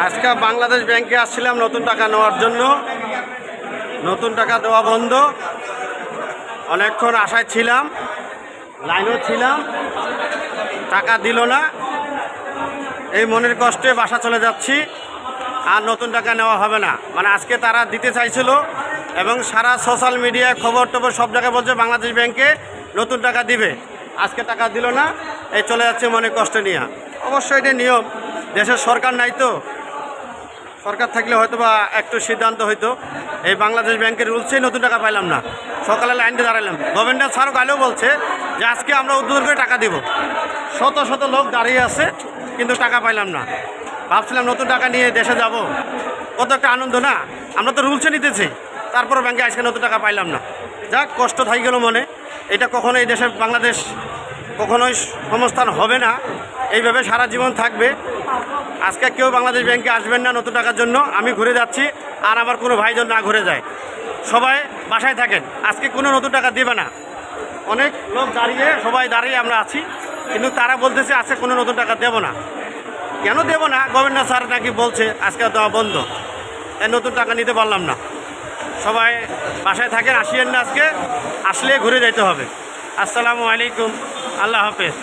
আজকে বাংলাদেশ ব্যাংকে আসছিলাম নতুন টাকা নেওয়ার জন্য। নতুন টাকা দেওয়া বন্ধ, অনেকক্ষণ আশায় ছিলাম, লাইনও ছিলাম, টাকা দিল না। এই মনের কষ্টে বাসা চলে যাচ্ছি। আর নতুন টাকা নেওয়া হবে না, মানে আজকে তারা দিতে চাইছিল এবং সারা সোশ্যাল মিডিয়ায় খবর টবর সব জায়গায় বলছে বাংলাদেশ ব্যাংকে নতুন টাকা দিবে। আজকে টাকা দিল না, এই চলে যাচ্ছে মনের কষ্ট নিয়ে। অবশ্যই এটা নিয়ম, দেশের সরকার নাই তো, সরকার থাকলে হয়তো বা একটু সিদ্ধান্ত হইতো। এই বাংলাদেশ ব্যাংকের রুলসেই নতুন টাকা পাইলাম না। সকালে লাইন দিয়ে দাঁড়ালাম, গভর্নমেন্ট স্যারও গালেও বলছে যে আজকে আমরা উদ্বোধন করে টাকা দিব। শত শত লোক দাঁড়িয়ে আছে, কিন্তু টাকা পাইলাম না। ভাবছিলাম নতুন টাকা নিয়ে দেশে যাব, কত একটা আনন্দ না। আমরা তো রুলসে নিতেছি, তারপরে ব্যাংকে আজকে নতুন টাকা পাইলাম না। যাক, কষ্ট থাকি গেল মনে। এটা কখনো এই দেশে বাংলাদেশ কখনোই সংস্থান হবে না, এইভাবে সারা জীবন থাকবে। আজকে কেউ বাংলাদেশ ব্যাংকে আসবেন না নতুন টাকার জন্য। আমি ঘুরে যাচ্ছি, আর আমার কোনো ভাইজন না ঘুরে যায়। সবাই বাসায় থাকেন, আজকে কোনো নতুন টাকা দেবে না। অনেক লোক দাঁড়িয়ে, সবাই দাঁড়িয়ে আমরা আছি, কিন্তু তারা বলতেছে আজকে কোনো নতুন টাকা দেবো না। কেন দেবো না? গভর্নর স্যার নাকি বলছে আজকে দেওয়া বন্ধ, তাই নতুন টাকা নিতে পারলাম না। সবাই বাসায় থাকেন, আসিয়েন না আজকে, আসলে ঘুরে যেতে হবে। আসসালামু আলাইকুম, আল্লাহ হাফেজ।